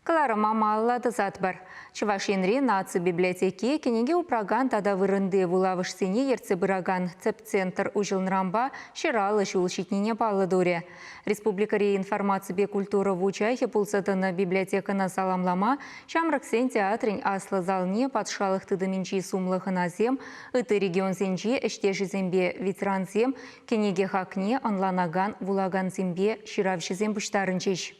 Клара Мамалла дызатбар. Чувашинри наци библиотеки кенеге упраган тада вырынды вулавышсыне ерце быраган центр ужылнрамба ширалы шулшитнине палы дуре. Республикари информации бе культура вучайхе пулсатына библиотекана саламлама шамраксен театрин аслы залне патшалых тыдыминчи сумлыхына зем, ыты регион зенчи эштеші зембе ветеран зем, кенеге хакне анланаган вулаган зембе ширавши зембуштарынчиш.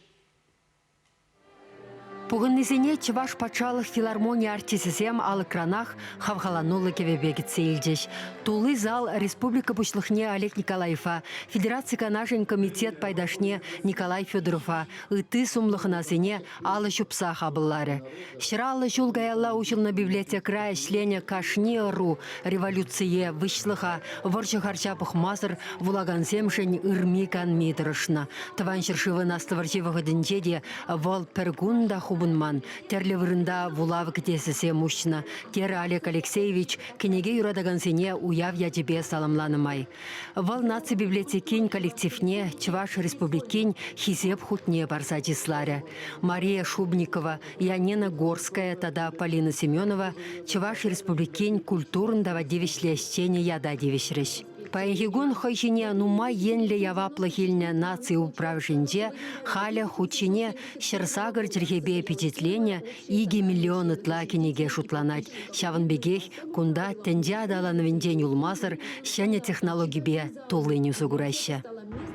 Пугыннезене Чуваш патшалық филармония артисізем ал экранах хавхаланулы кевебегет сейлдеш. Тулы зал Республика Бушлыхне Олег Николаева, Федерация канашен комитет пайдашне Николай Федорова, ыты сумлыхыназене алы шупса хабыллары. Шыралы жул гаялла учылна библиотекра ишлене кашне ру революция вышлыха ворчы харчапых мазыр вулаганземшен ырмикан мидрышна. Таван шыршывы настыварчивығы дінжеде вол пергунда хубынман. Терлі вырында вулавы кітесісе мужчина. Тер Олег Алексеевич кенеге юрадаган сене уяв ядебе саламланымай. Вол наци библиотекин коллективне Чуваш республикин хизеп хутне барса дисларя. Мария Шубникова, Янина Горская, тада Полина Семенова, Чуваш республикин культурында вадивишлещене яда девишреш. Паегигон хойчине нума енле яваплы хильне нации управжинде, халя хучине шерсагар терхебе пететлене, иги миллионы тлакинеге шутланать. Шаванбегех кунда тенде адалановинден юлмазыр, шәне технологибе толыне сугураща.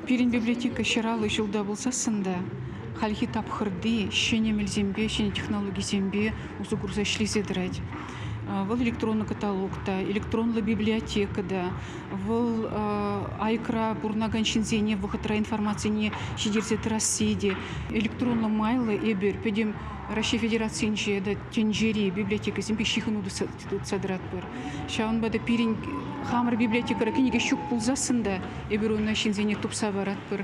Пирин библиотека шыралы жылда болса сында. Хальхи тапхырды, шене мельзембе, шене технологии зембе, узугурза шлизедрать. Вол электронный каталогта, электронная библиотека, да, вол айкра бурнаган шинзене выходра информации не шидерзет рассиди, электронно майлы эбер, педем Россия Федерации да тенджери библиотека земби шихану садрат бар. Шаун бада пирин хамар библиотека книги щук пулзасында эбер уна шинзене тупса барат бар.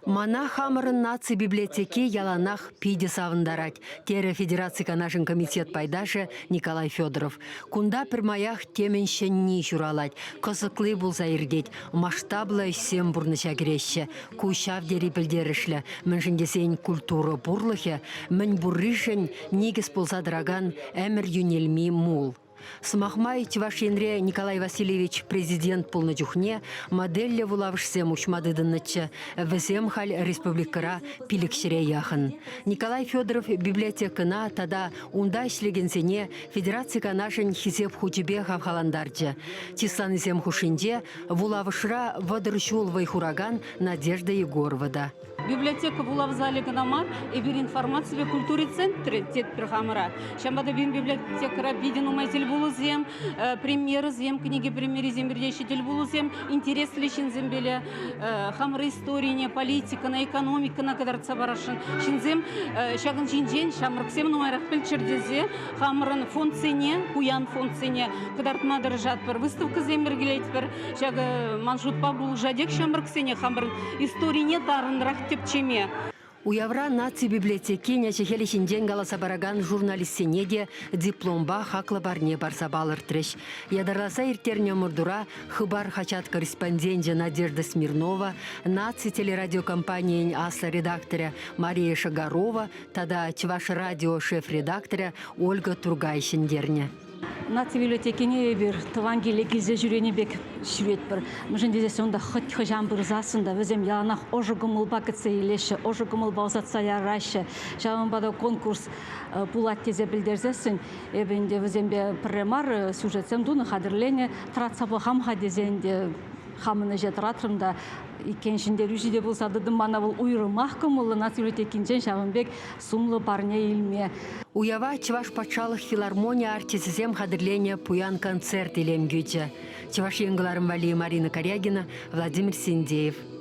Мана хамырын наци библиотеки яланах пиде савындарать. Тере Федерации канашын комитет пайдашы Николай Федоров. Кунда пермаях теменшенни шуралать. Косыклы булса ирдеть. Масштаблы сем бурныша кереші. Кушав дери білдерішлі. Міншіндесен культура бурлыхе. Мін бурришен негіз болса драган әмір юнелми мул. Смахмай Чувашинре Николай Васильевич президент полночухне модель вулавшсем учмадыдыннычы весем халь республикара пиликшире яхын. Николай Федоров библиотекына тада унда ишлегенсене Федерация канашын хизеп хучебе хавхаландарчы. Тисланы сем хушинде вулавшра вадыршул вайхураган Надежда Егоровада. Библиотека була в залі Ганамар і бір інформації в культурі центрі тет программара. Шамбада бин библиотекара биден умайтел булу зем, премьеры зем, книги премьеры зем, бердещитель булу зем, интерес лишен зембеле, хамры история, политика, на экономика, на кадарца барашын. Шинзем, шагын шинжен, шамрыксем номерах пельчердезе, хамрын функцияне, куян функцияне, кадартма дыржат бір выставка зембергелейт бір, шагы маншутпа булу жадек шамрыксене, хамрын историяне дарынрах тепчеме. Уявра наци библиотеки нячехелишінден галаса бараган журналистенеде дипломба хақлы барне барса балыр треш. Ядарласа иртерне мұрдура хыбар хачат корреспонденте Надежда Смирнова, наци телерадиокомпаниян аса редакторя Мария Шагарова, тада Чуваш радио шеф-редакторя Ольга Тургайшіндерне. Наци библиотекине bir тывангеле кезе жүрені бек шүрет бір. Мүжін дезе сонда хыт хыжан бір засында. Өзем яланақ ожығымыл бақытса елеші, ожығымыл баузатса ярашы. Жауын бада конкурс пулат тезе білдерзесін. Эбенде өзембе пірремар сюжетсем дуны қадырлене. Тратсабы хамға дезенде хамыны жетіратырымда. Икеншінде рүжіде болса дыдым мана бұл ұйыры маққымылы наци библиотекинчен шавынбек сумлы парне илме. Уява Чуваш патшалық филармония артисізем қадырлене пуян концерт илем гүйчі. Чуваш еңгіларым Вали Марина Корягина, Владимир Синдеев.